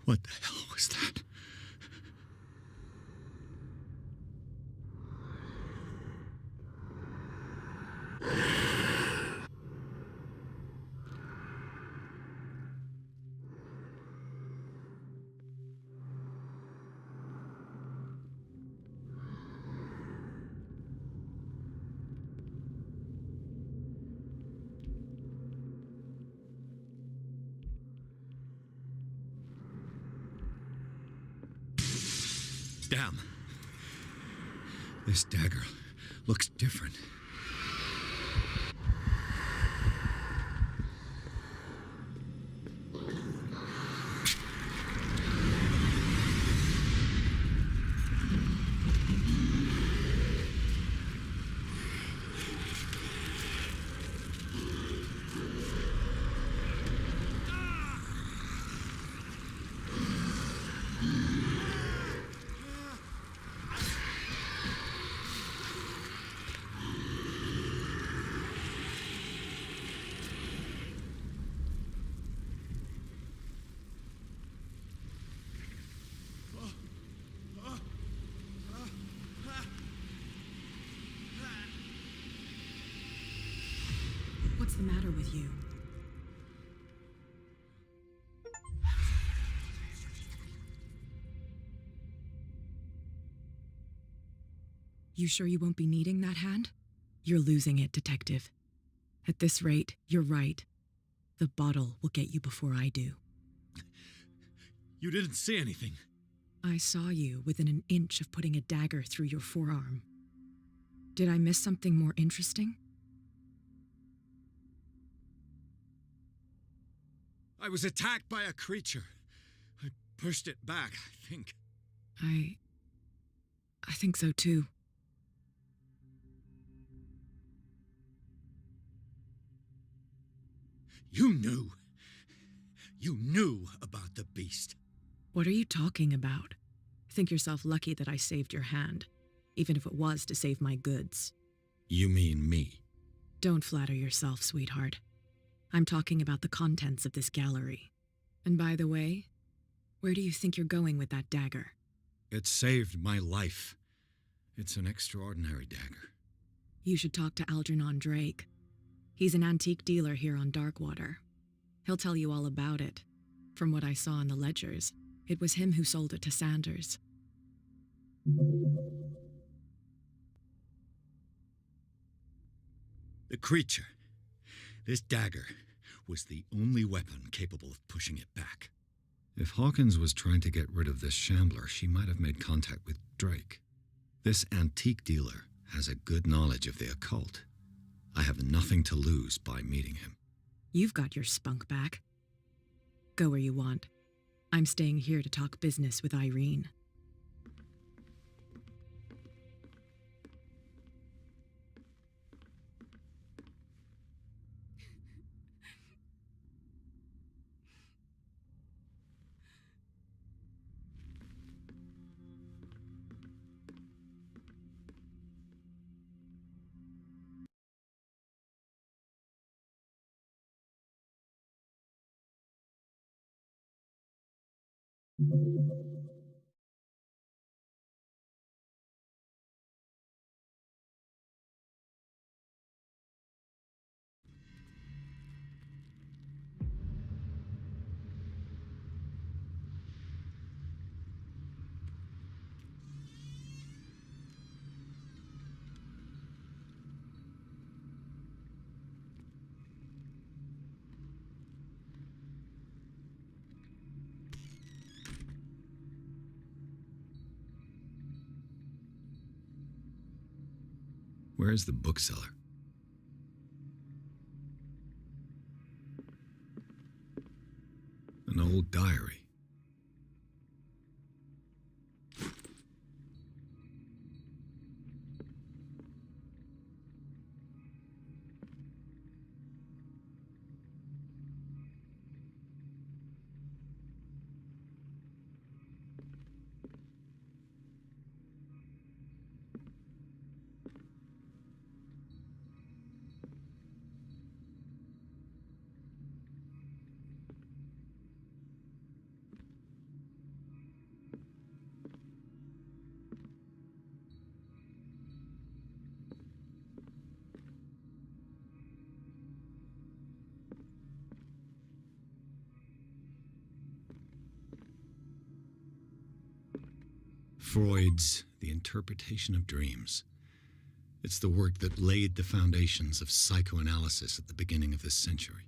What the hell was that? Damn. This dagger looks different. What's the matter with you? You sure you won't be needing that hand? You're losing it, Detective. At this rate, you're right. The bottle will get you before I do. You didn't see anything. I saw you within an inch of putting a dagger through your forearm. Did I miss something more interesting? I was attacked by a creature. I pushed it back, I think. I think so too. You knew. You knew about the beast. What are you talking about? Think yourself lucky that I saved your hand, even if it was to save my goods. You mean me? Don't flatter yourself, sweetheart. I'm talking about the contents of this gallery. And by the way, where do you think you're going with that dagger? It saved my life. It's an extraordinary dagger. You should talk to Algernon Drake. He's an antique dealer here on Darkwater. He'll tell you all about it. From what I saw in the ledgers, it was him who sold it to Sanders. The creature. This dagger was the only weapon capable of pushing it back. If Hawkins was trying to get rid of this shambler, she might have made contact with Drake. This antique dealer has a good knowledge of the occult. I have nothing to lose by meeting him. You've got your spunk back. Go where you want. I'm staying here to talk business with Irene. Where's the bookseller? An old diary. Freud's The Interpretation of Dreams. It's the work that laid the foundations of psychoanalysis at the beginning of this century.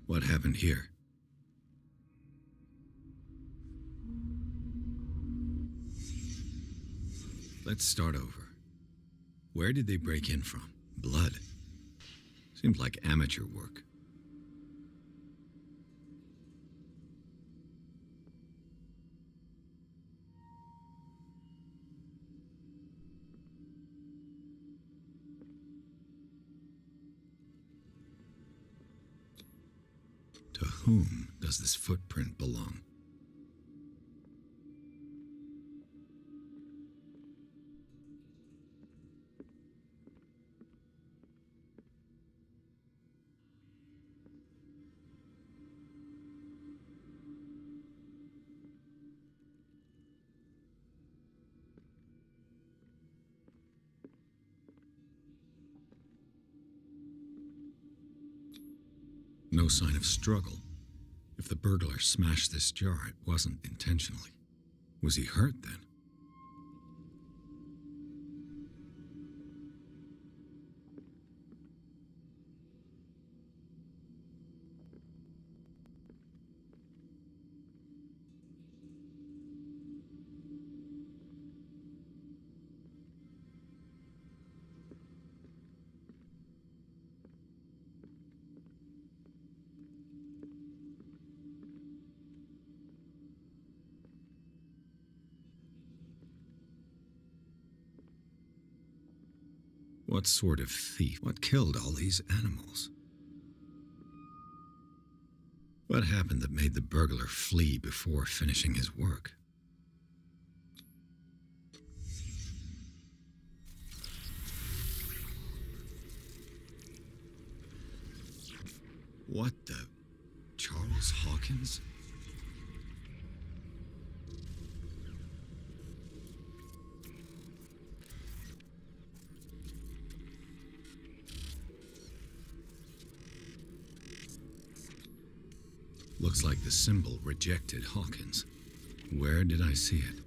What happened here? Let's start over. Where did they break in from? Blood. Seemed like amateur work. To whom does this footprint belong? No sign of struggle. If the burglar smashed this jar, it wasn't intentionally. Was he hurt then? What sort of thief? What killed all these animals? What happened that made the burglar flee before finishing his work? What the? Charles Hawkins? Looks like the symbol rejected Hawkins. Where did I see it?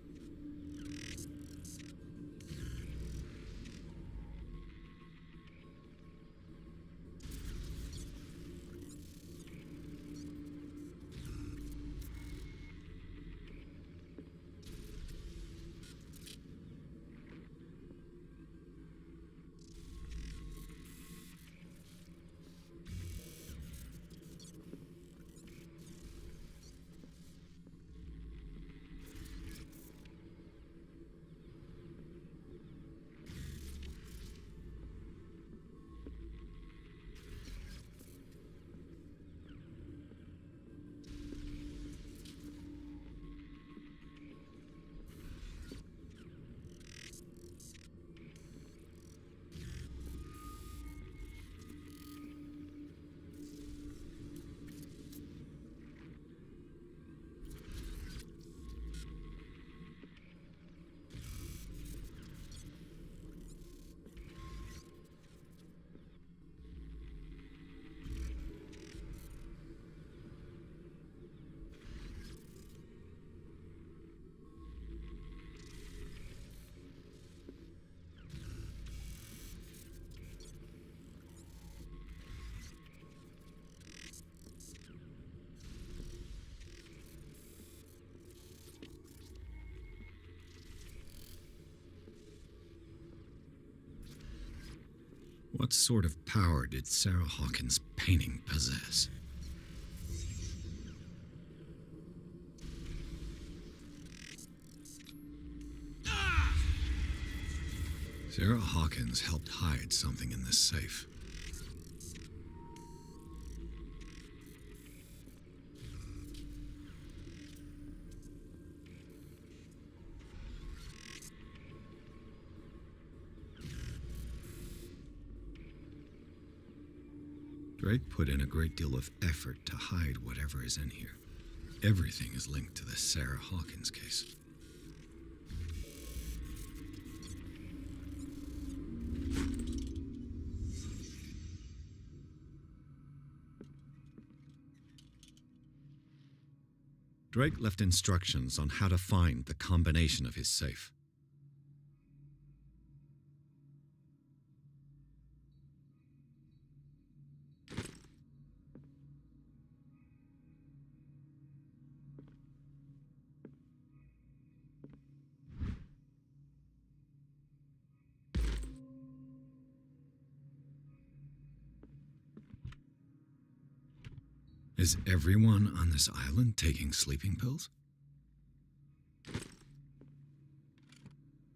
What sort of power did Sarah Hawkins' painting possess? Sarah Hawkins helped hide something in this safe. Drake put in a great deal of effort to hide whatever is in here. Everything is linked to the Sarah Hawkins case. Drake left instructions on how to find the combination of his safe. Is everyone on this island taking sleeping pills?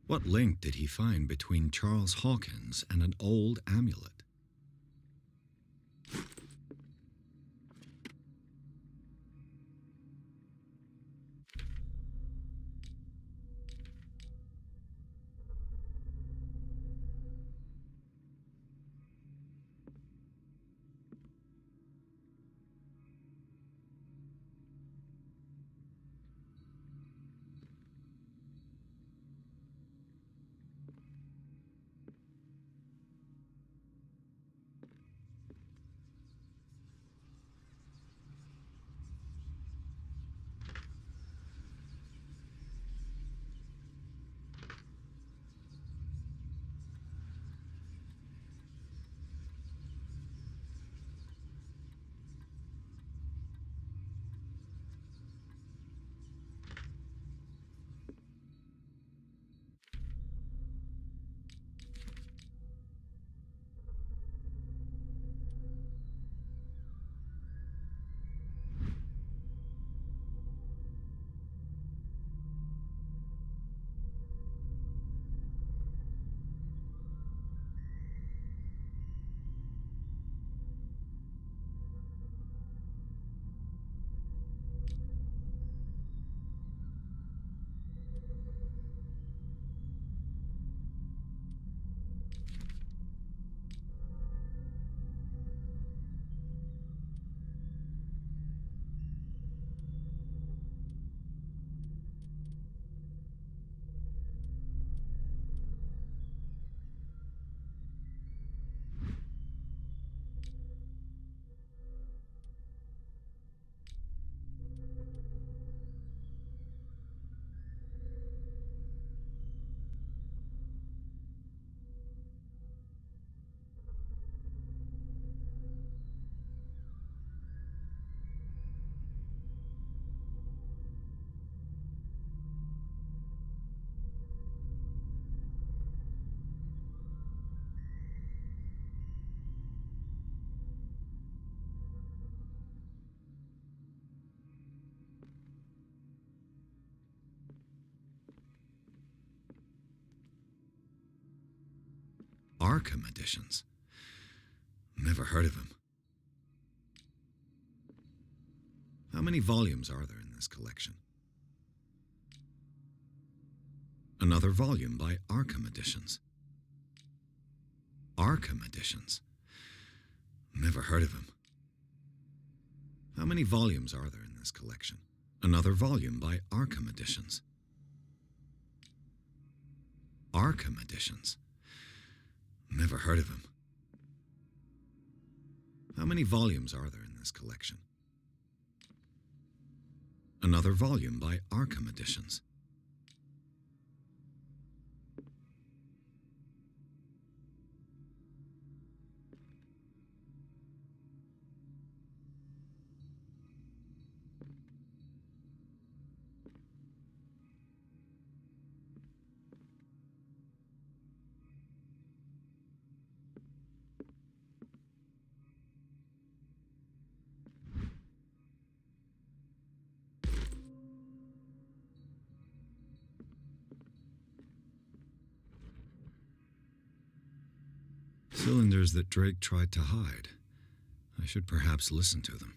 What link did he find between Charles Hawkins and an old amulet? Arkham editions. Never heard of him. How many volumes are there in this collection? Another volume by Arkham editions. Arkham editions. Never heard of him. How many volumes are there in this collection? Another volume by Arkham editions. Arkham editions. Never heard of him. How many volumes are there in this collection? Another volume by Arkham editions. Cylinders that Drake tried to hide. I should perhaps listen to them.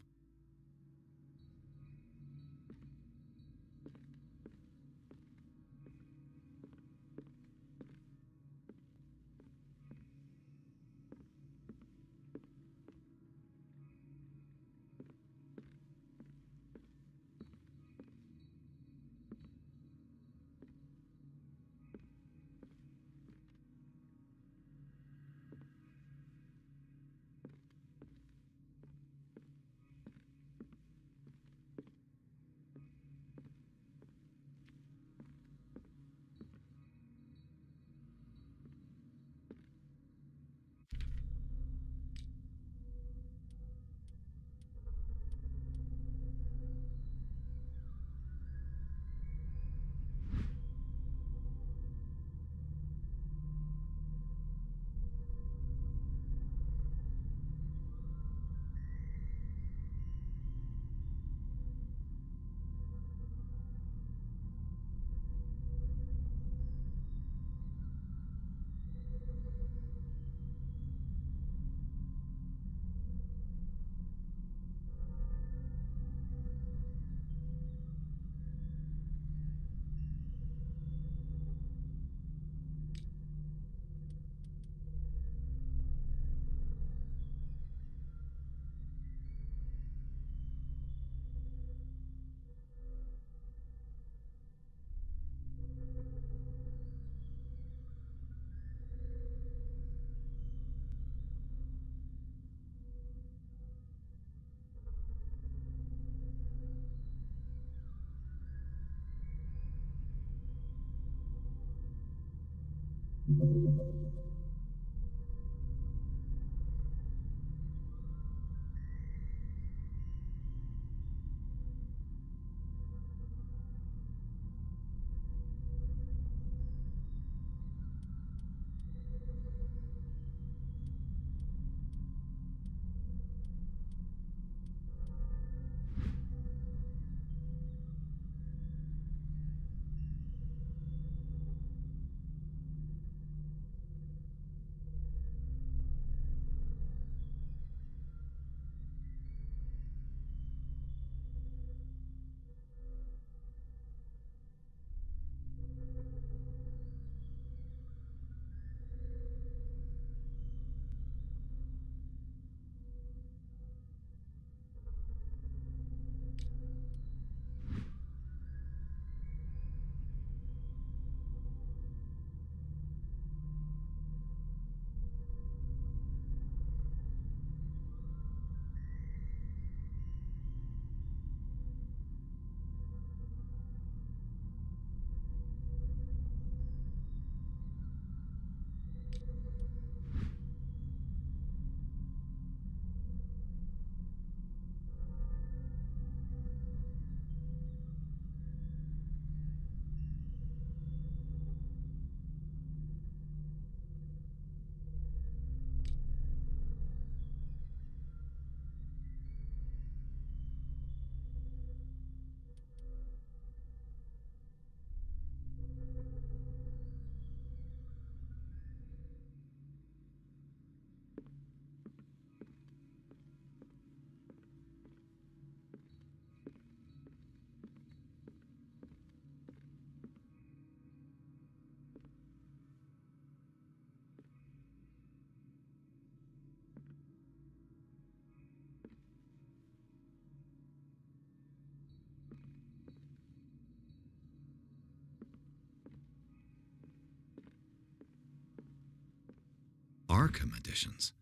Arkham editions.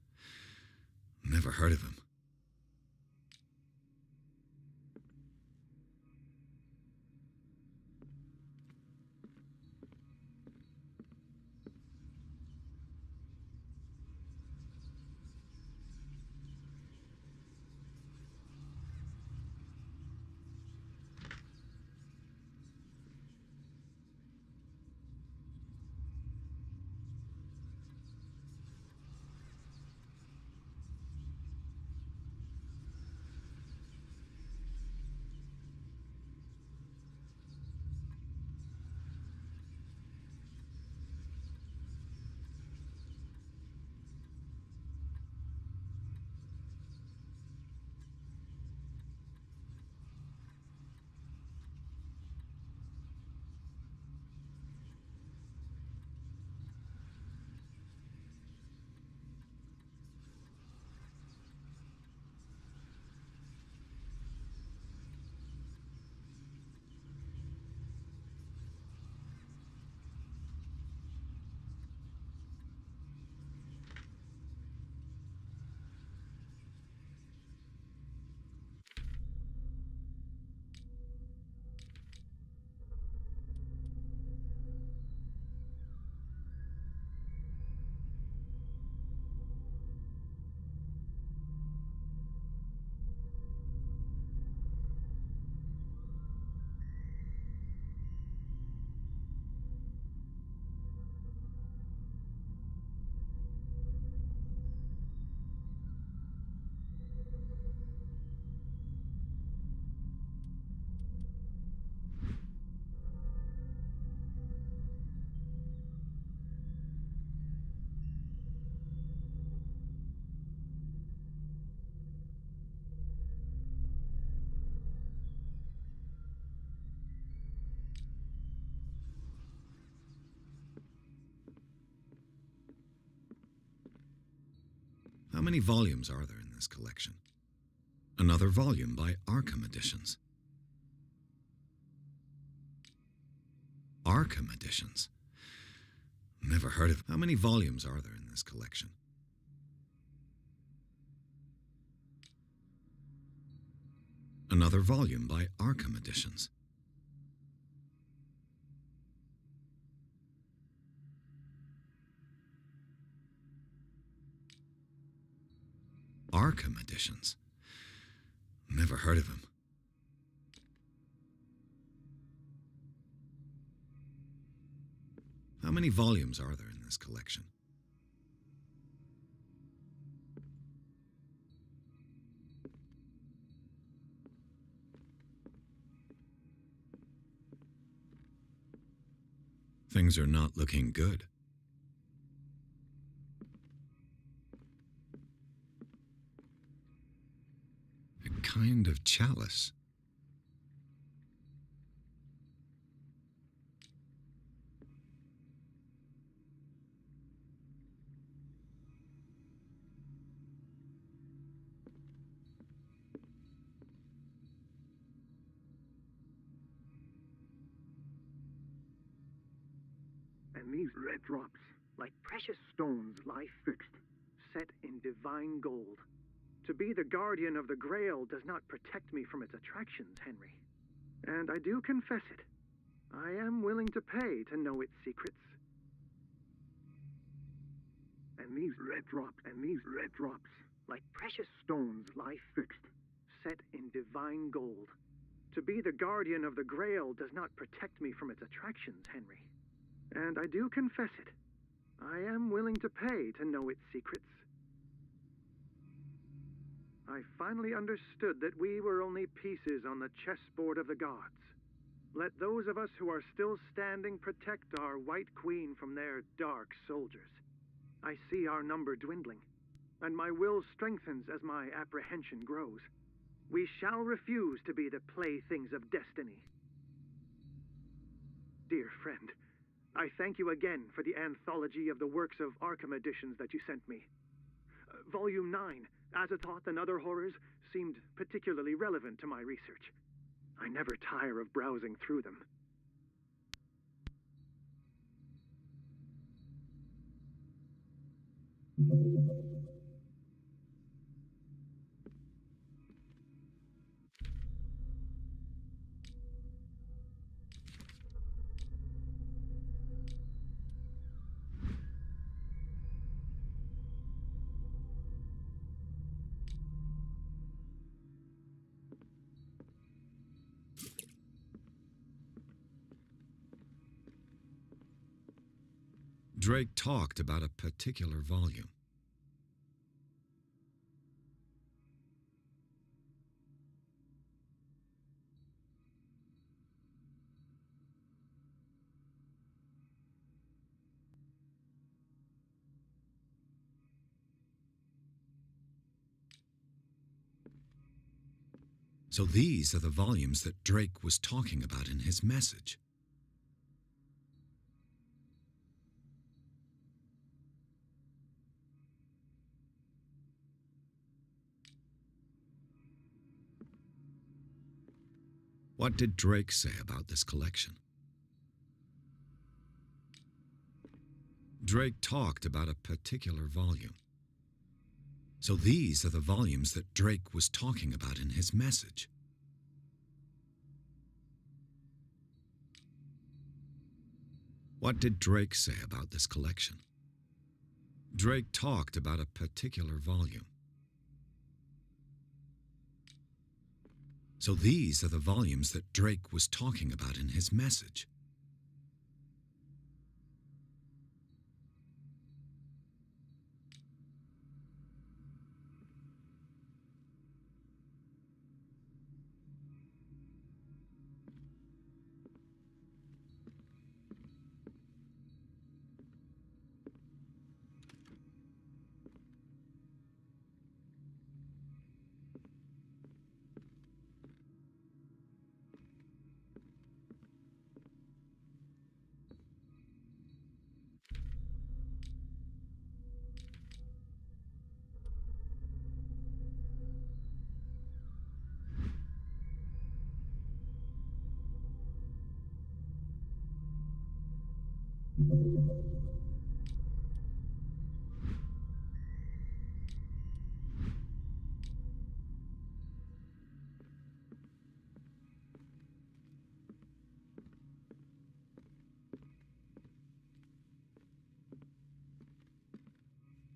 Never heard of him. How many volumes are there in this collection? Another volume by Arkham Editions. Arkham Editions. Never heard of. How many volumes are there in this collection? Another volume by Arkham Editions. Arkham Editions. Never heard of him. How many volumes are there in this collection? Things are not looking good. A kind of chalice. And these red drops, like precious stones, lie fixed, set in divine gold. To be the guardian of the Grail does not protect me from its attractions, Henry. And I do confess it. I am willing to pay to know its secrets. And these red drops, like precious stones, lie fixed, set in divine gold. To be the guardian of the Grail does not protect me from its attractions, Henry. And I do confess it. I am willing to pay to know its secrets. I finally understood that we were only pieces on the chessboard of the gods. Let those of us who are still standing protect our White Queen from their dark soldiers. I see our number dwindling, and my will strengthens as my apprehension grows. We shall refuse to be the playthings of destiny. Dear friend, I thank you again for the anthology of the works of Arkham editions that you sent me. Volume 9, Azathoth and Other Horrors, seemed particularly relevant to my research. I never tire of browsing through them. Drake talked about a particular volume. So these are the volumes that Drake was talking about in his message. What did Drake say about this collection? Drake talked about a particular volume. So these are the volumes that Drake was talking about in his message. What did Drake say about this collection? Drake talked about a particular volume. So these are the volumes that Drake was talking about in his message.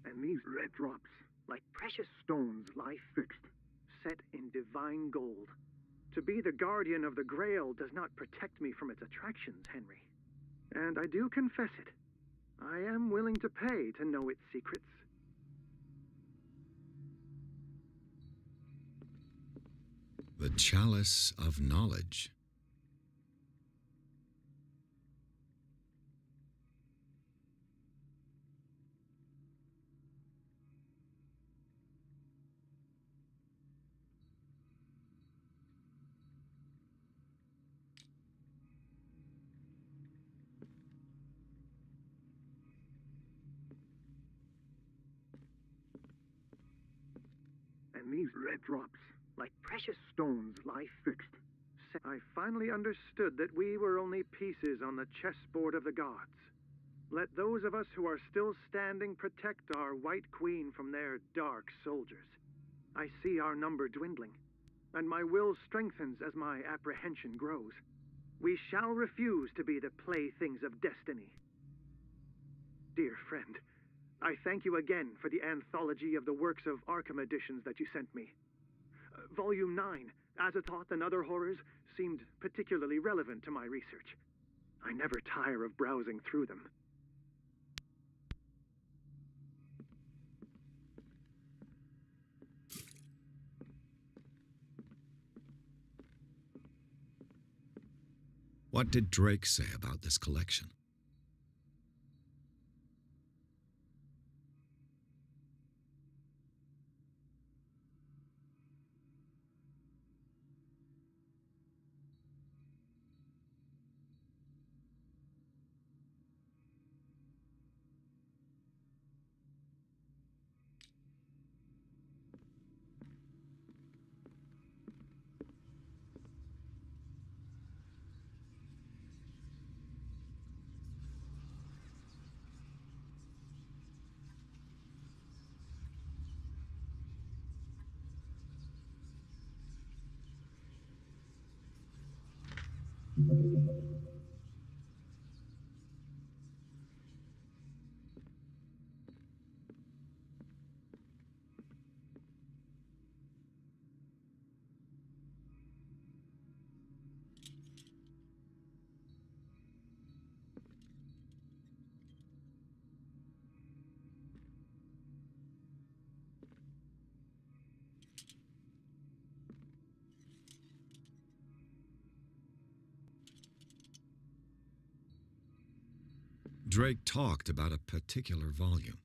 And these red drops, like precious stones, lie fixed, set in divine gold. To be the guardian of the Grail does not protect me from its attractions, Henry. And I do confess it. I am willing to pay to know its secrets. The Chalice of Knowledge. And these red drops, like precious stones, lie fixed. I finally understood that we were only pieces on the chessboard of the gods. Let those of us who are still standing protect our White Queen from their dark soldiers. I see our number dwindling, and my will strengthens as my apprehension grows. We shall refuse to be the playthings of destiny. Dear friend, I thank you again for the anthology of the works of Arkham editions that you sent me. Volume 9, Azathoth and Other Horrors, seemed particularly relevant to my research. I never tire of browsing through them. What did Drake say about this collection? Drake talked about a particular volume.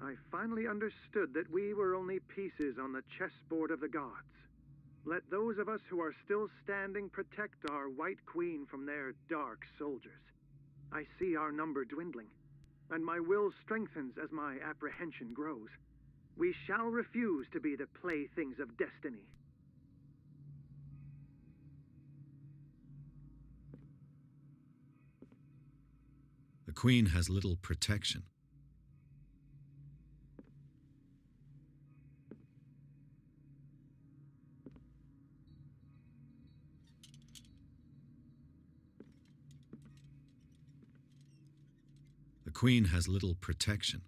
I finally understood that we were only pieces on the chessboard of the gods. Let those of us who are still standing protect our White Queen from their dark soldiers. I see our number dwindling, and my will strengthens as my apprehension grows. We shall refuse to be the playthings of destiny. The Queen has little protection. The Queen has little protection.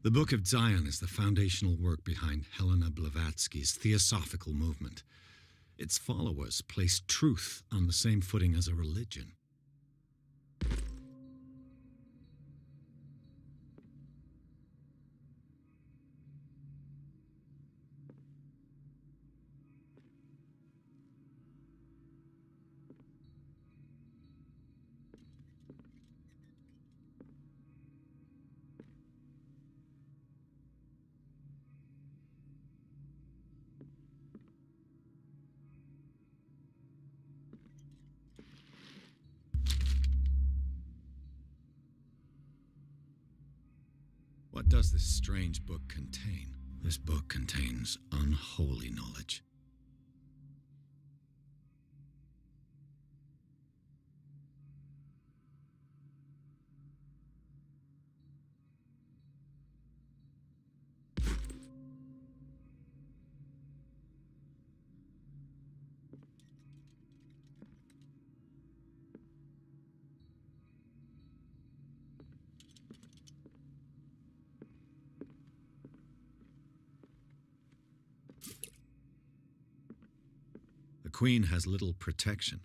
The Book of Zion is the foundational work behind Helena Blavatsky's theosophical movement. Its followers place truth on the same footing as a religion. What does this strange book contain? This book contains unholy knowledge. The Queen has little protection.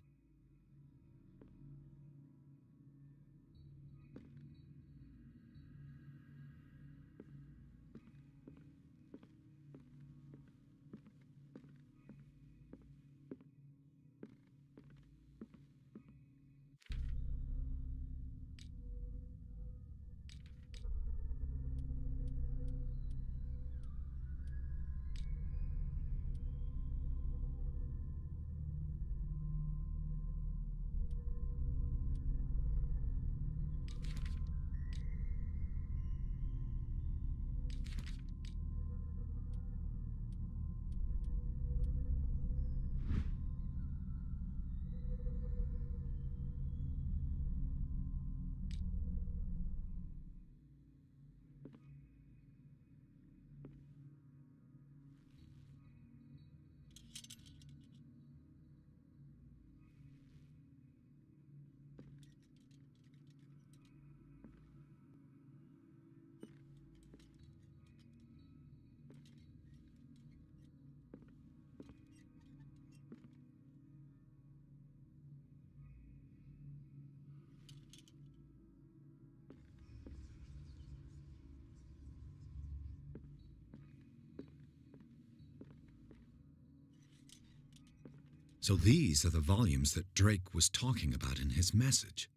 So these are the volumes that Drake was talking about in his message.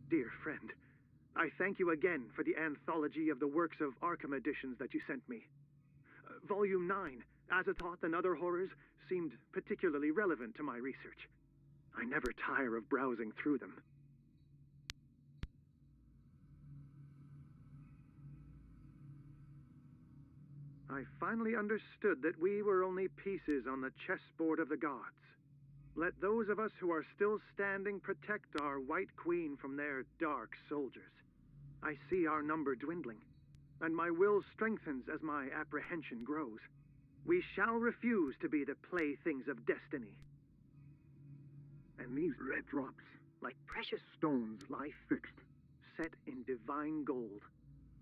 Dear friend, I thank you again for the anthology of the works of Arkham editions that you sent me. Volume 9, Azathoth and Other Horrors, seemed particularly relevant to my research. I never tire of browsing through them. I finally understood that we were only pieces on the chessboard of the gods. Let those of us who are still standing protect our White Queen from their dark soldiers. I see our number dwindling, and my will strengthens as my apprehension grows. We shall refuse to be the playthings of destiny. And these red drops, like precious stones, lie fixed, set in divine gold.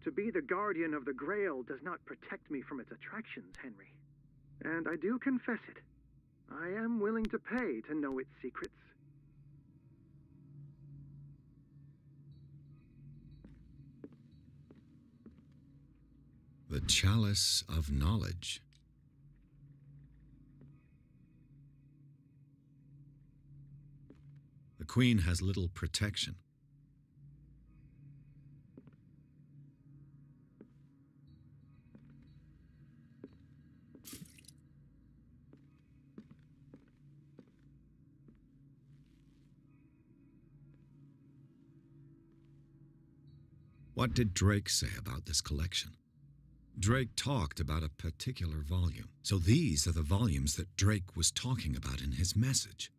To be the guardian of the Grail does not protect me from its attractions, Henry. And I do confess it. I am willing to pay to know its secrets. The Chalice of Knowledge. The Queen has little protection. What did Drake say about this collection? Drake talked about a particular volume. So these are the volumes that Drake was talking about in his message.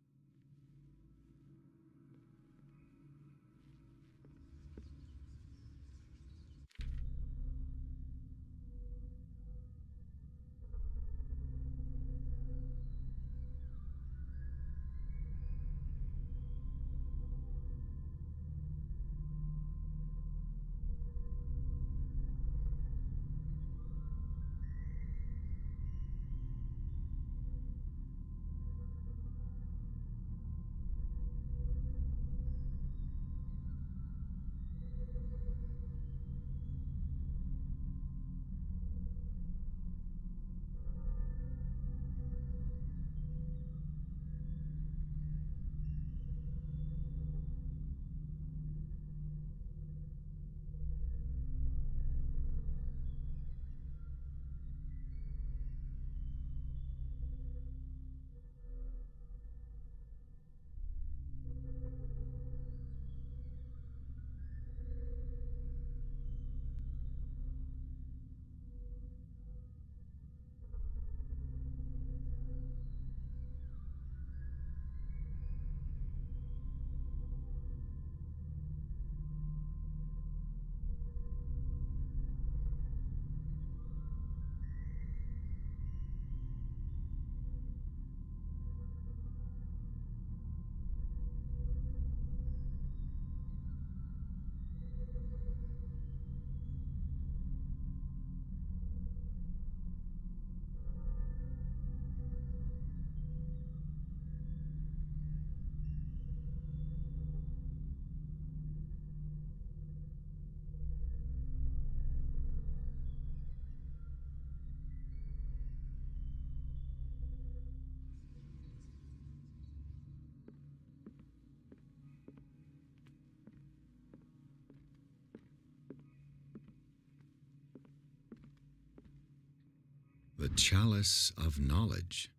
The Chalice of Knowledge.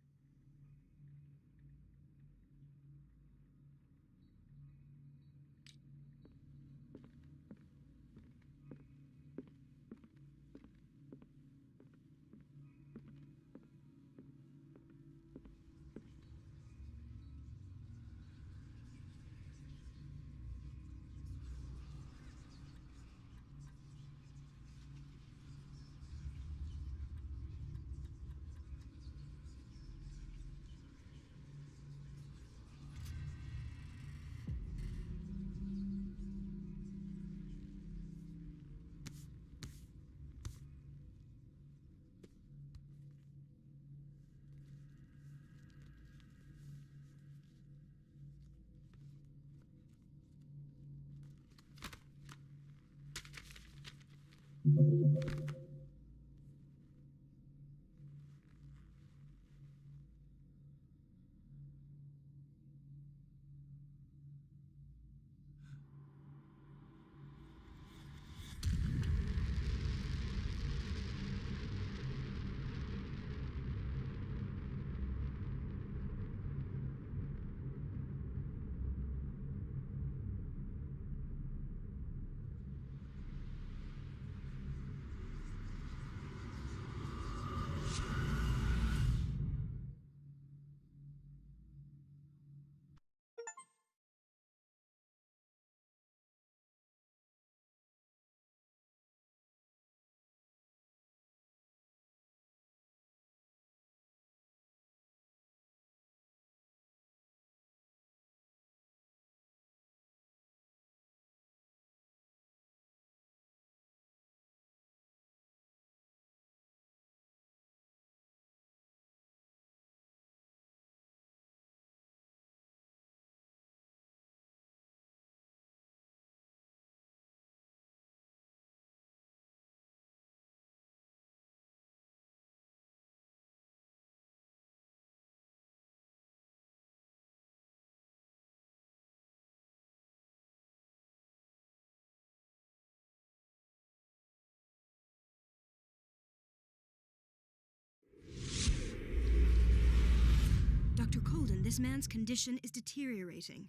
Dr. Colden, this man's condition is deteriorating.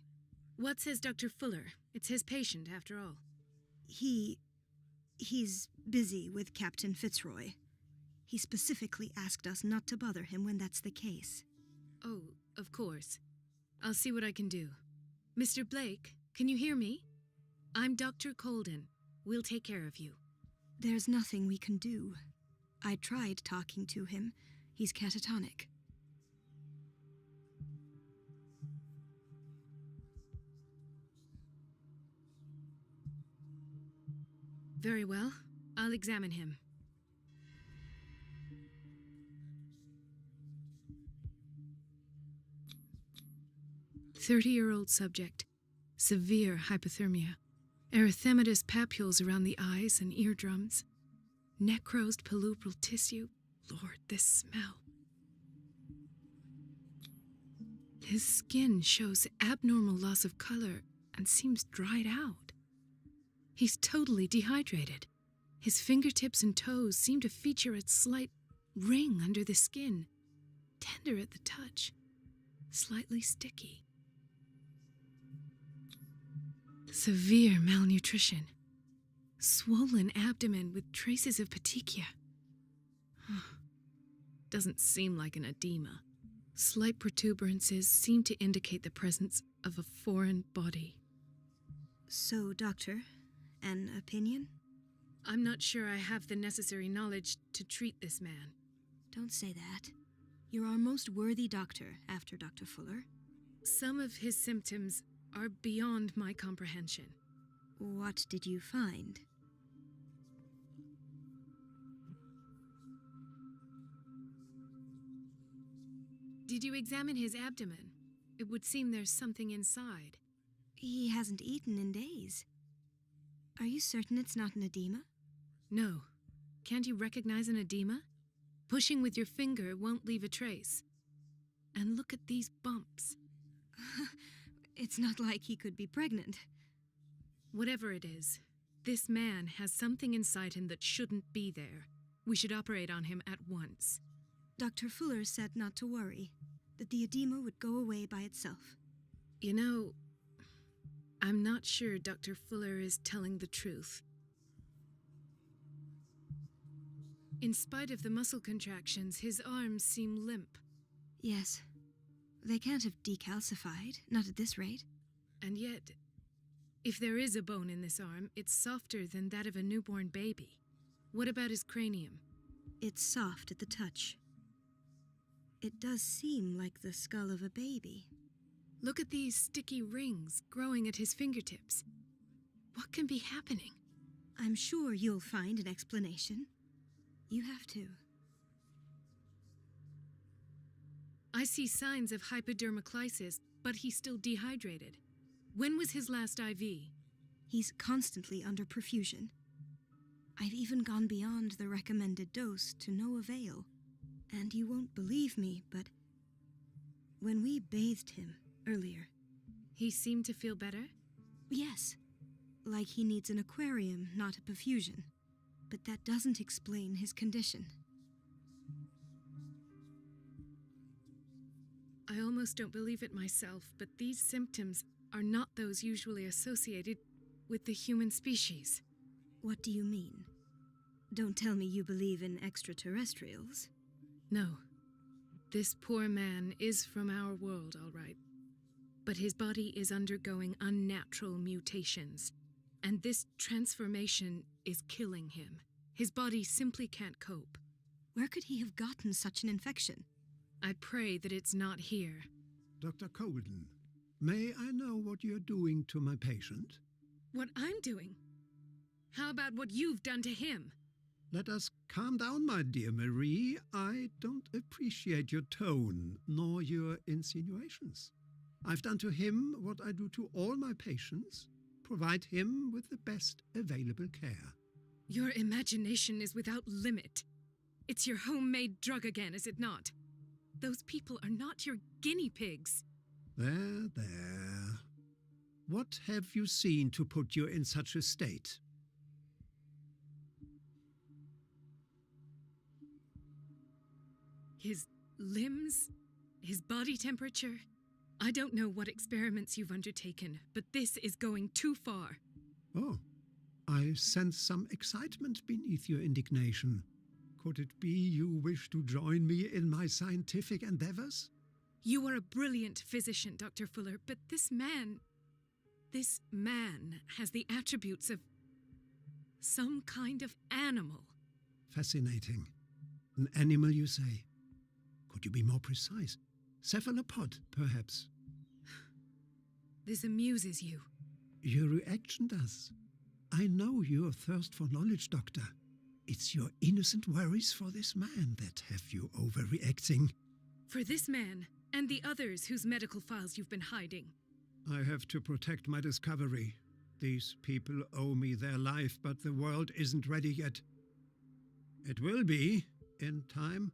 What says Dr. Fuller? It's his patient, after all. He's busy with Captain Fitzroy. He specifically asked us not to bother him when that's the case. Oh, of course. I'll see what I can do. Mr. Blake, can you hear me? I'm Dr. Colden. We'll take care of you. There's nothing we can do. I tried talking to him. He's catatonic. Very well. I'll examine him. "30-year-old subject. Severe hypothermia. Erythematous papules around the eyes and eardrums. Necrosed palpebral tissue. Lord, this smell. His skin shows abnormal loss of color and seems dried out. He's totally dehydrated. His fingertips and toes seem to feature a slight ring under the skin, tender at the touch, slightly sticky. Severe malnutrition. Swollen abdomen with traces of petechia. Doesn't seem like an edema. Slight protuberances seem to indicate the presence of a foreign body." So, Doctor, an opinion? I'm not sure I have the necessary knowledge to treat this man. Don't say that. You're our most worthy doctor after Dr. Fuller. Some of his symptoms are beyond my comprehension. What did you find? Did you examine his abdomen? It would seem there's something inside. He hasn't eaten in days. Are you certain it's not an edema? No. Can't you recognize an edema? Pushing with your finger won't leave a trace. And look at these bumps. It's not like he could be pregnant. Whatever it is, this man has something inside him that shouldn't be there. We should operate on him at once. Dr. Fuller said not to worry, that the edema would go away by itself. You know, I'm not sure Dr. Fuller is telling the truth. In spite of the muscle contractions, his arms seem limp. Yes. They can't have decalcified, not at this rate. And yet, if there is a bone in this arm, it's softer than that of a newborn baby. What about his cranium? It's soft at the touch. It does seem like the skull of a baby. Look at these sticky rings growing at his fingertips. What can be happening? I'm sure you'll find an explanation. You have to. I see signs of hypodermoclysis, but he's still dehydrated. When was his last IV? He's constantly under perfusion. I've even gone beyond the recommended dose to no avail. And you won't believe me, but when we bathed him earlier... He seemed to feel better? Yes, like he needs an aquarium, not a perfusion. But that doesn't explain his condition. I almost don't believe it myself, but these symptoms are not those usually associated with the human species. What do you mean? Don't tell me you believe in extraterrestrials. No. This poor man is from our world, all right. But his body is undergoing unnatural mutations, and this transformation is killing him. His body simply can't cope. Where could he have gotten such an infection? I pray that it's not here. Dr. Colden, may I know what you're doing to my patient? What I'm doing? How about what you've done to him? Let us calm down, my dear Marie. I don't appreciate your tone, nor your insinuations. I've done to him what I do to all my patients, provide him with the best available care. Your imagination is without limit. It's your homemade drug again, is it not? Those people are not your guinea pigs. There, there. What have you seen to put you in such a state? His limbs? His body temperature? I don't know what experiments you've undertaken, but this is going too far. Oh, I sense some excitement beneath your indignation. Could it be you wish to join me in my scientific endeavors? You are a brilliant physician, Dr. Fuller, but this man has the attributes of some kind of animal. Fascinating. An animal, you say? Could you be more precise? Cephalopod, perhaps? This amuses you. Your reaction does. I know your thirst for knowledge, Doctor. It's your innocent worries for this man that have you overreacting. For this man, and the others whose medical files you've been hiding. I have to protect my discovery. These people owe me their life, but the world isn't ready yet. It will be, in time.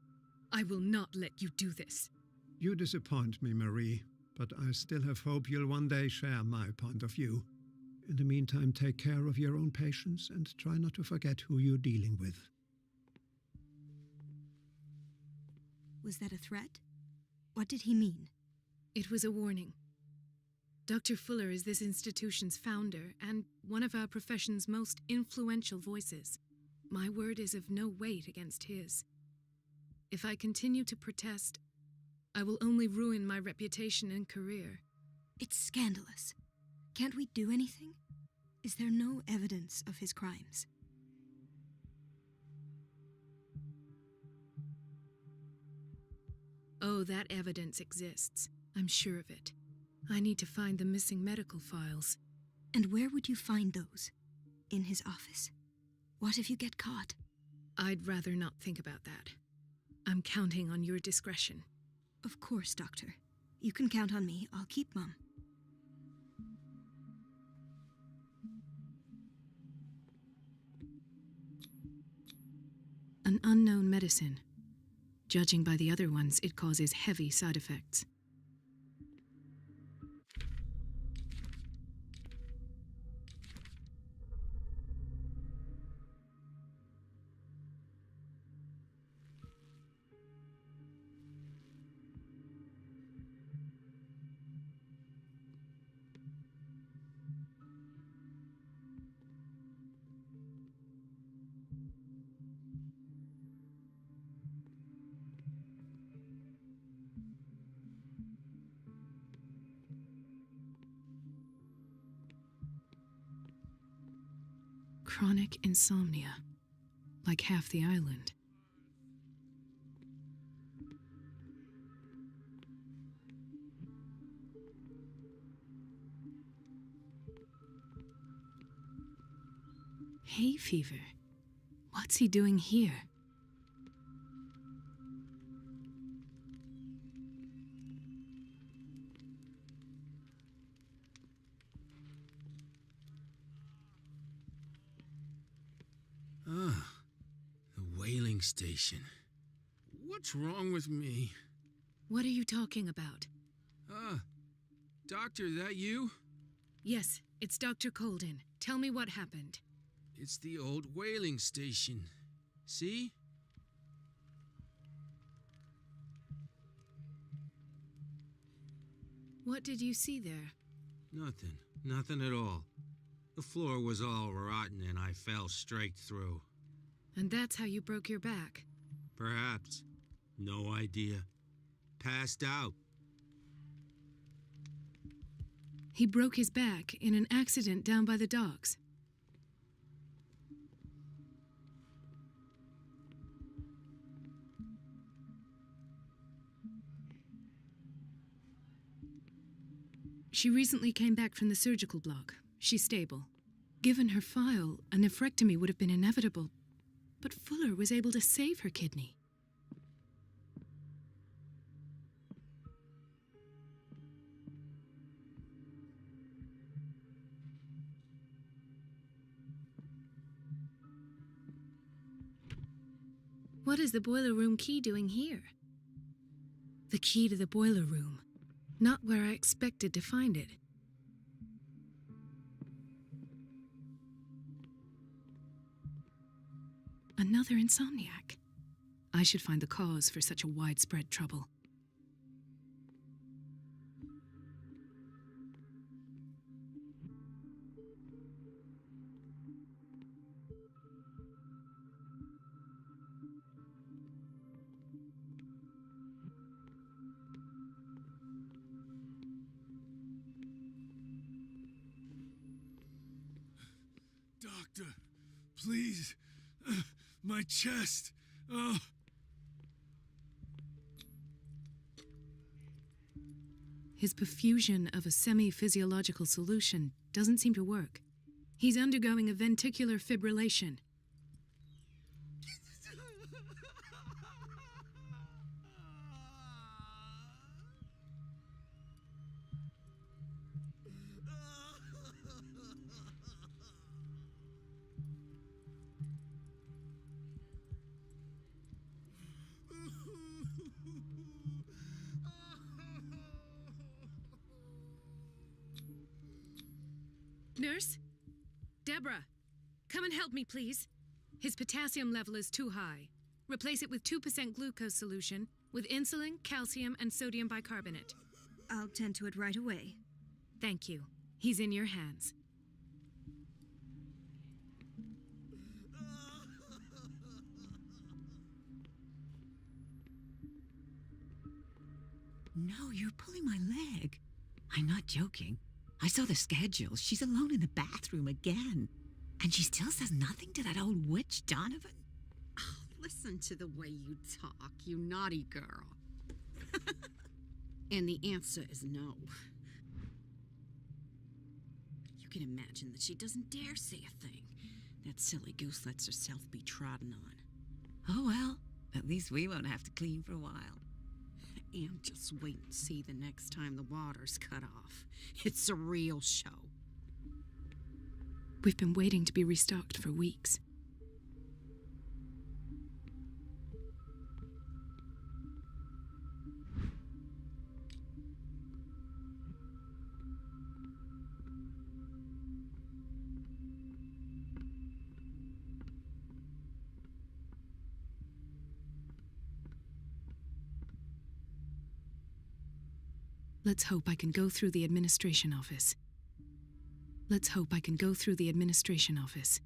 I will not let you do this. You disappoint me, Marie, but I still have hope you'll one day share my point of view. In the meantime, take care of your own patients and try not to forget who you're dealing with. Was that a threat? What did he mean? It was a warning. Dr. Fuller is this institution's founder and one of our profession's most influential voices. My word is of no weight against his. If I continue to protest, I will only ruin my reputation and career. It's scandalous. Can't we do anything? Is there no evidence of his crimes? Oh, that evidence exists. I'm sure of it. I need to find the missing medical files. And where would you find those? In his office? What if you get caught? I'd rather not think about that. I'm counting on your discretion. Of course, Doctor. You can count on me. I'll keep mum. An unknown medicine. Judging by the other ones, it causes heavy side effects. Chronic insomnia, like half the island. Hay fever. What's he doing here? whaling station. What's wrong with me? What are you talking about? Doctor, that you? Yes, it's Dr. Colden. Tell me what happened. It's the old whaling station. See? What did you see there? Nothing. Nothing at all. The floor was all rotten and I fell straight through. And that's how you broke your back. Perhaps. No idea. Passed out. He broke his back in an accident down by the docks. She recently came back from the surgical block. She's stable. Given her file, a nephrectomy would have been inevitable, but Fuller was able to save her kidney. What is the boiler room key doing here? The key to the boiler room. Not where I expected to find it. Another insomniac. I should find the cause for such a widespread trouble. Doctor, please. My chest. Oh. His perfusion of a semi-physiological solution doesn't seem to work. He's undergoing a ventricular fibrillation. Nurse? Deborah, come and help me, please. His potassium level is too high. Replace it with 2% glucose solution with insulin, calcium, and sodium bicarbonate. I'll tend to it right away. Thank you. He's in your hands. No, you're pulling my leg. I'm not joking. I saw the schedule. She's alone in the bathroom again. And she still says nothing to that old witch, Donovan. Oh, listen to the way you talk, you naughty girl. And the answer is no. You can imagine that she doesn't dare say a thing. That silly goose lets herself be trodden on. Oh, well, at least we won't have to clean for a while. And just wait and see the next time the water's cut off. It's a real show. We've been waiting to be restocked for weeks. Let's hope I can go through the administration office. Let's hope I can go through the administration office.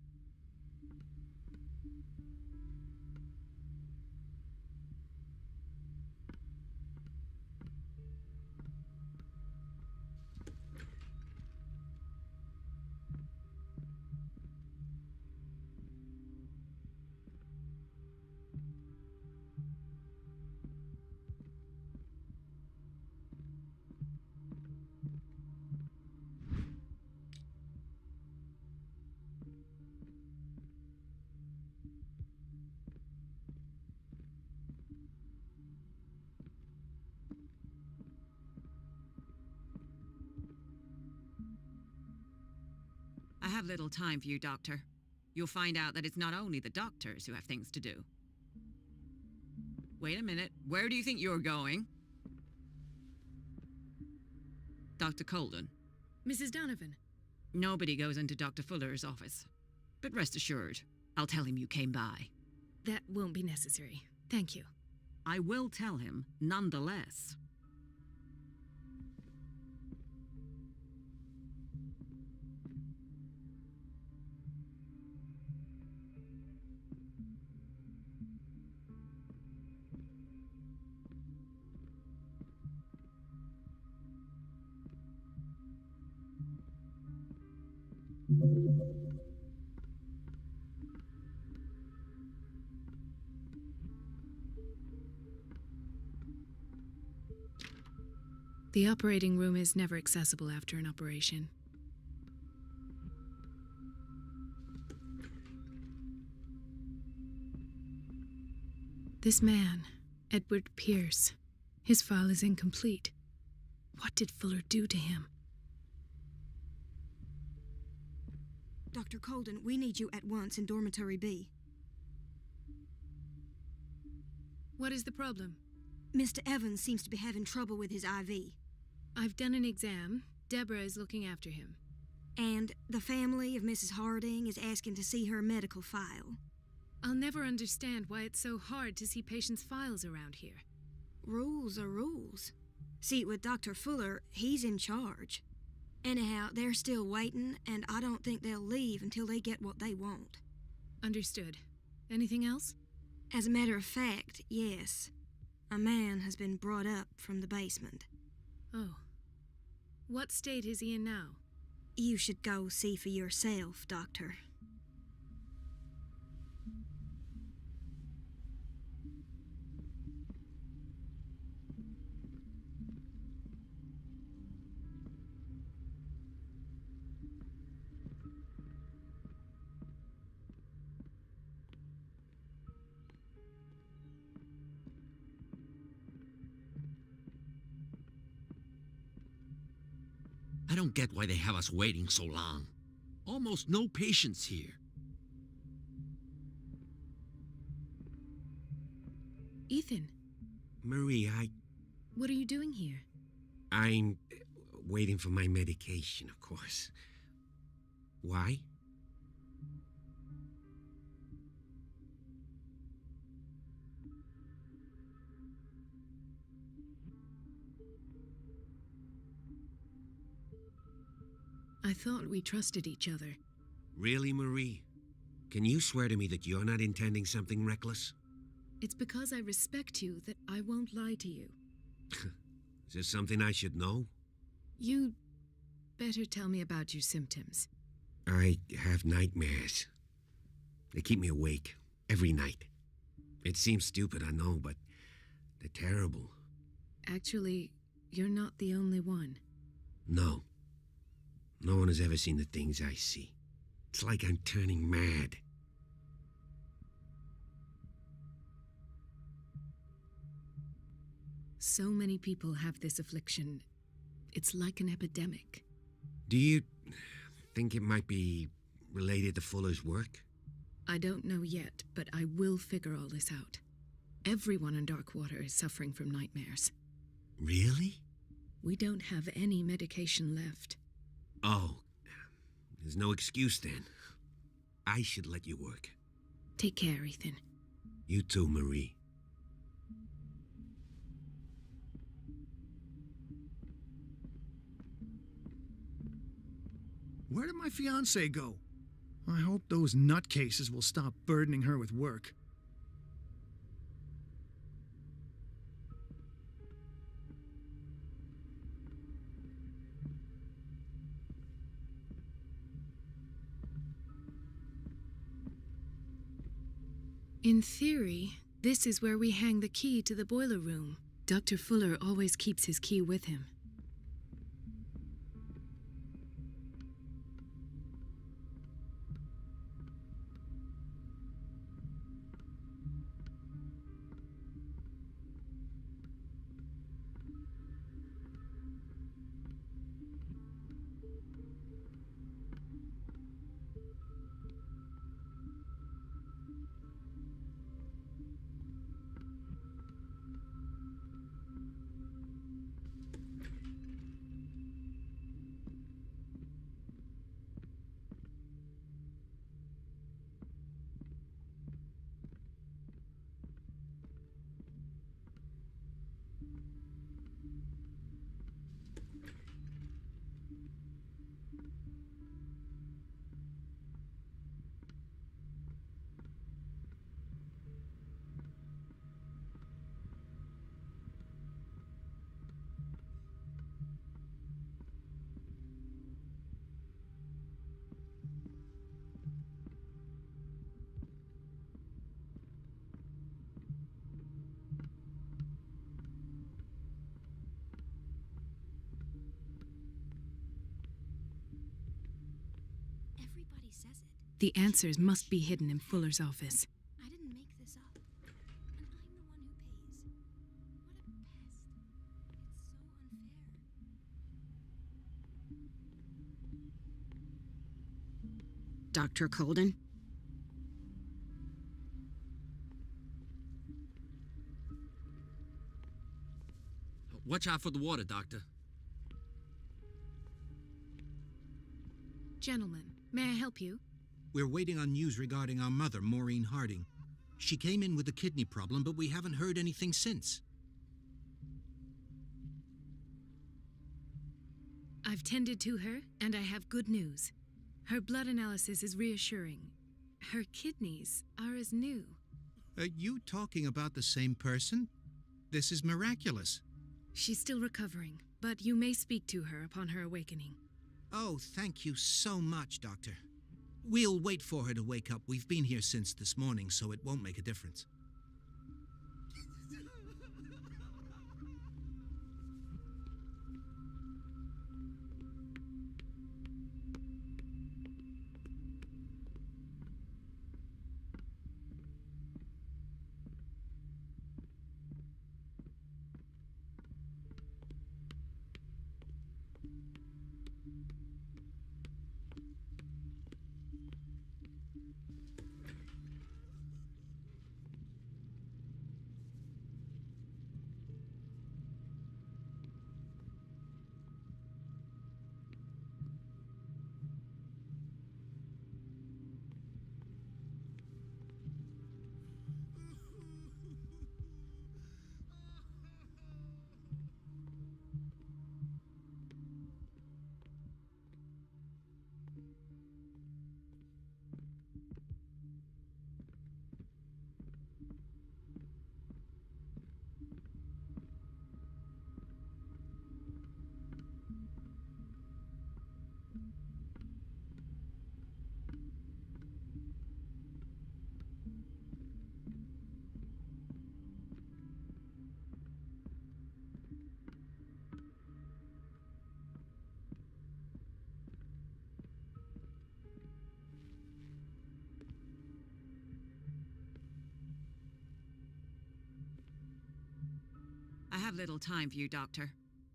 I have little time for you, Doctor. You'll find out that it's not only the doctors who have things to do. Wait a minute. Where do you think you're going? Dr. Colden. Mrs. Donovan. Nobody goes into Dr. Fuller's office. But rest assured, I'll tell him you came by. That won't be necessary. Thank you. I will tell him, nonetheless. The operating room is never accessible after an operation. This man, Edward Pierce, his file is incomplete. What did Fuller do to him? Dr. Colden, we need you at once in Dormitory B. What is the problem? Mr. Evans seems to be having trouble with his IV. I've done an exam. Deborah is looking after him. And the family of Mrs. Harding is asking to see her medical file. I'll never understand why it's so hard to see patients' files around here. Rules are rules. See, with Dr. Fuller, he's in charge. Anyhow, they're still waiting, and I don't think they'll leave until they get what they want. Understood. Anything else? As a matter of fact, yes. A man has been brought up from the basement. Oh. What state is he in now? You should go see for yourself, Doctor. I don't get why they have us waiting so long. Almost no patients here. Ethan. Marie, What are you doing here? I'm waiting for my medication, of course. Why? I thought we trusted each other. Really, Marie? Can you swear to me that you're not intending something reckless? It's because I respect you that I won't lie to you. Is there something I should know? You better tell me about your symptoms. I have nightmares. They keep me awake every night. It seems stupid, I know, but they're terrible. Actually, you're not the only one. No. No one has ever seen the things I see. It's like I'm turning mad. So many people have this affliction. It's like an epidemic. Do you think it might be related to Fuller's work? I don't know yet, but I will figure all this out. Everyone in Darkwater is suffering from nightmares. Really? We don't have any medication left. Oh, there's no excuse then. I should let you work. Take care, Ethan. You too, Marie. Where did my fiancée go? I hope those nutcases will stop burdening her with work. In theory, this is where we hang the key to the boiler room. Dr. Fuller always keeps his key with him. says it. The answers must be hidden in Fuller's office. I didn't make this up. And I'm the one who pays. What a pest. It's so unfair. Dr. Colden? Watch out for the water, Doctor. Gentlemen, may I help you? We're waiting on news regarding our mother, Maureen Harding. She came in with a kidney problem, but we haven't heard anything since. I've tended to her, and I have good news. Her blood analysis is reassuring. Her kidneys are as new. Are you talking about the same person? This is miraculous. She's still recovering, but you may speak to her upon her awakening. Oh, thank you so much, Doctor. We'll wait for her to wake up. We've been here since this morning, so it won't make a difference. I have little time for you, Doctor.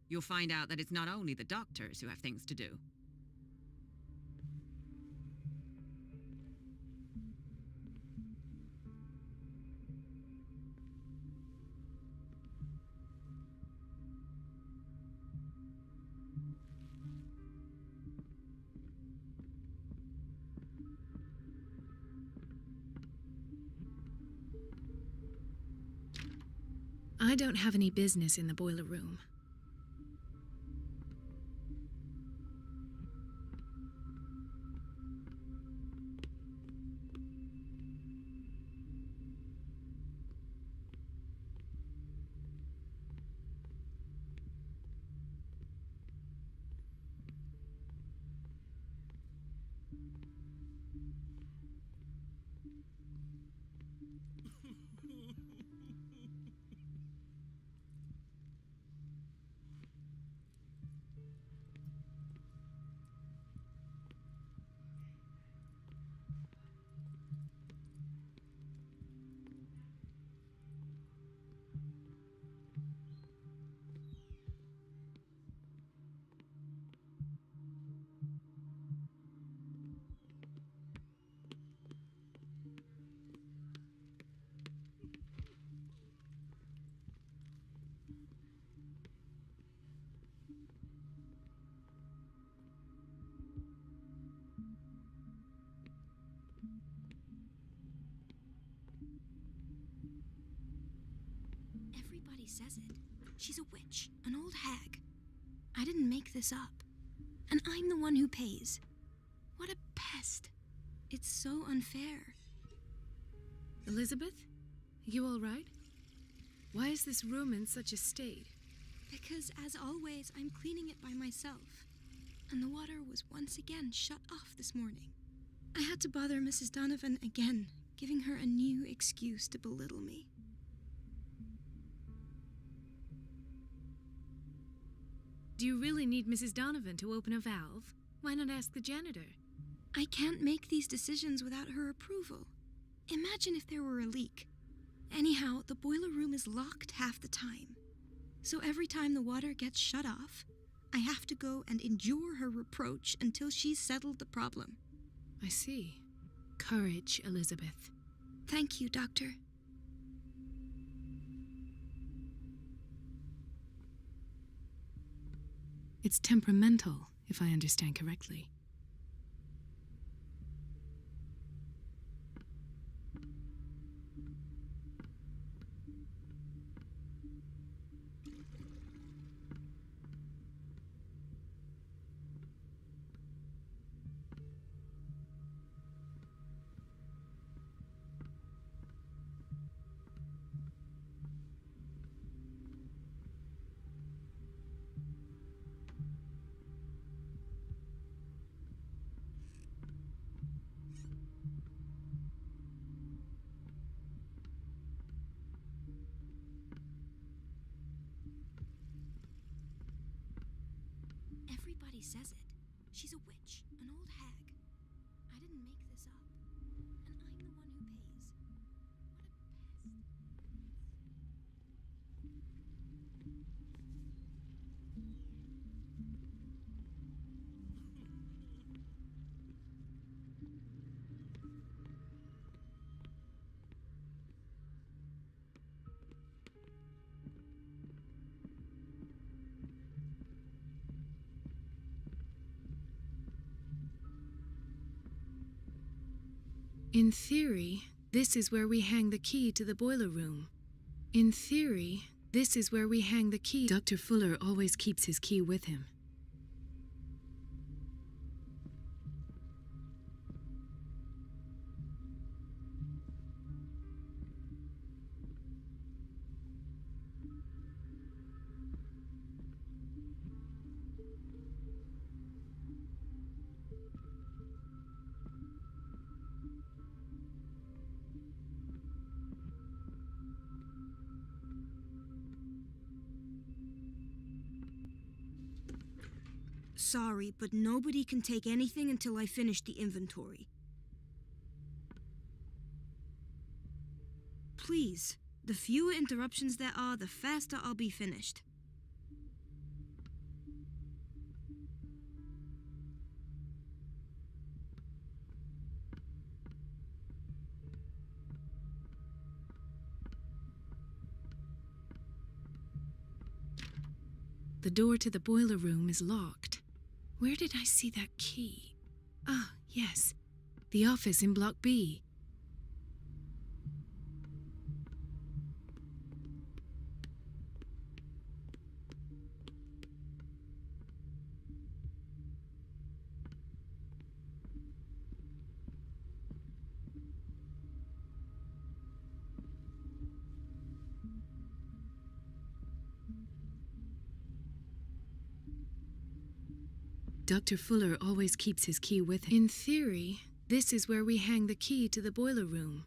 You'll find out that it's not only the doctors who have things to do. I don't have any business in the boiler room. Everybody says it. She's a witch, an old hag. I didn't make this up. And I'm the one who pays. What a pest. It's so unfair. Elizabeth? You all right? Why is this room in such a state? Because, as always, I'm cleaning it by myself. And the water was once again shut off this morning. I had to bother Mrs. Donovan again, giving her a new excuse to belittle me. Do you really need Mrs. Donovan to open a valve? Why not ask the janitor? I can't make these decisions without her approval. Imagine if there were a leak. Anyhow, the boiler room is locked half the time. So every time the water gets shut off, I have to go and endure her reproach until she's settled the problem. I see. Courage, Elizabeth. Thank you, Doctor. It's temperamental, if I understand correctly. Everybody says it. She's a witch, an old hag. I didn't make this up. And I'm the one who pays. What a In theory, this is where we hang the key to the boiler room. In theory, this is where we hang the key. Dr. Fuller always keeps his key with him. Sorry, but nobody can take anything until I finish the inventory. Please, the fewer interruptions there are, the faster I'll be finished. The door to the boiler room is locked. Where did I see that key? Ah, yes. The office in Block B. Dr. Fuller always keeps his key with him. In theory, this is where we hang the key to the boiler room.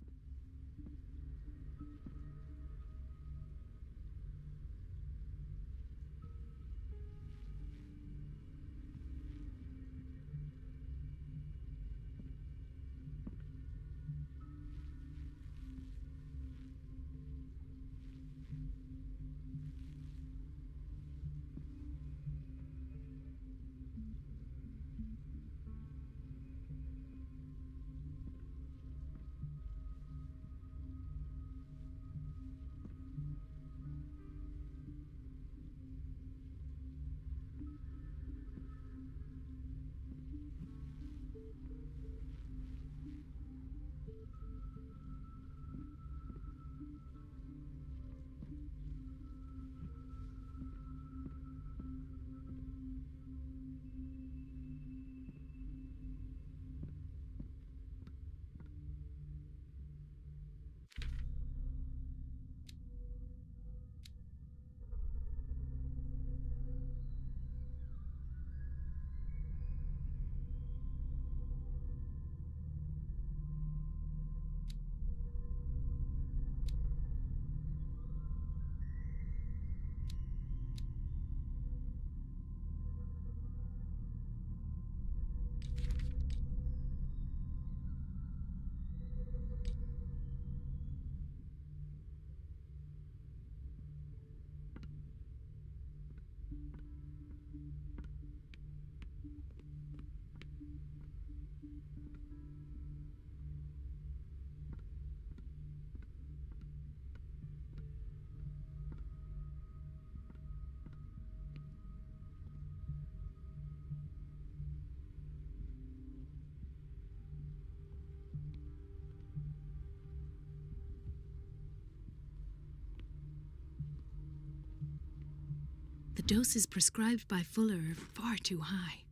The doses prescribed by Fuller are far too high.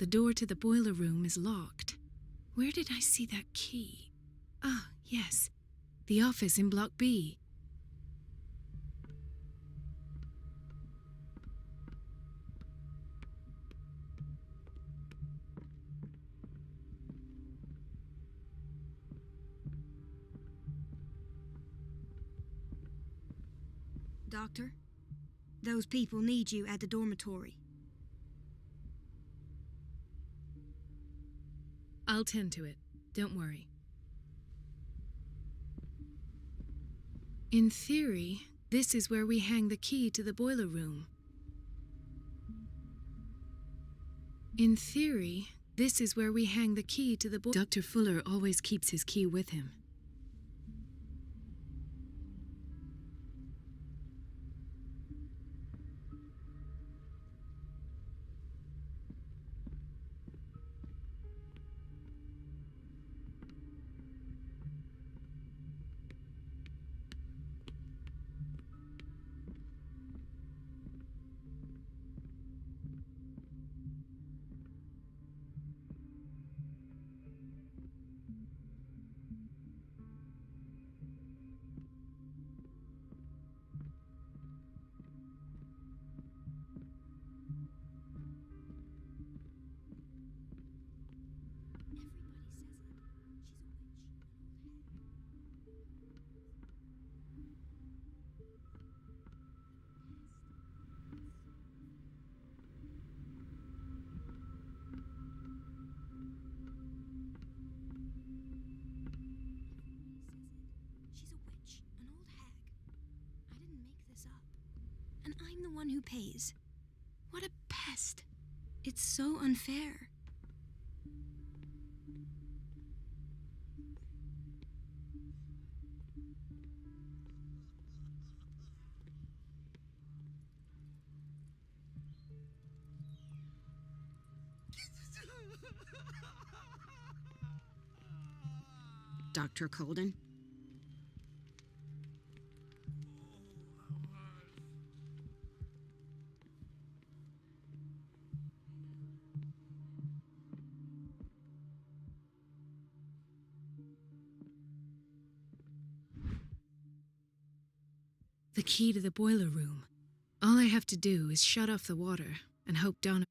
The door to the boiler room is locked. Where did I see that key? Ah, yes. The office in Block B. Doctor, those people need you at the dormitory. I'll tend to it. Don't worry. In theory, this is where we hang the key to the boiler room. In theory, this is where we hang the key to the boiler room. Dr. Fuller always keeps his key with him. And I'm the one who pays. What a pest. It's so unfair. Dr. Colden? The key to the boiler room. All I have to do is shut off the water and hope Donna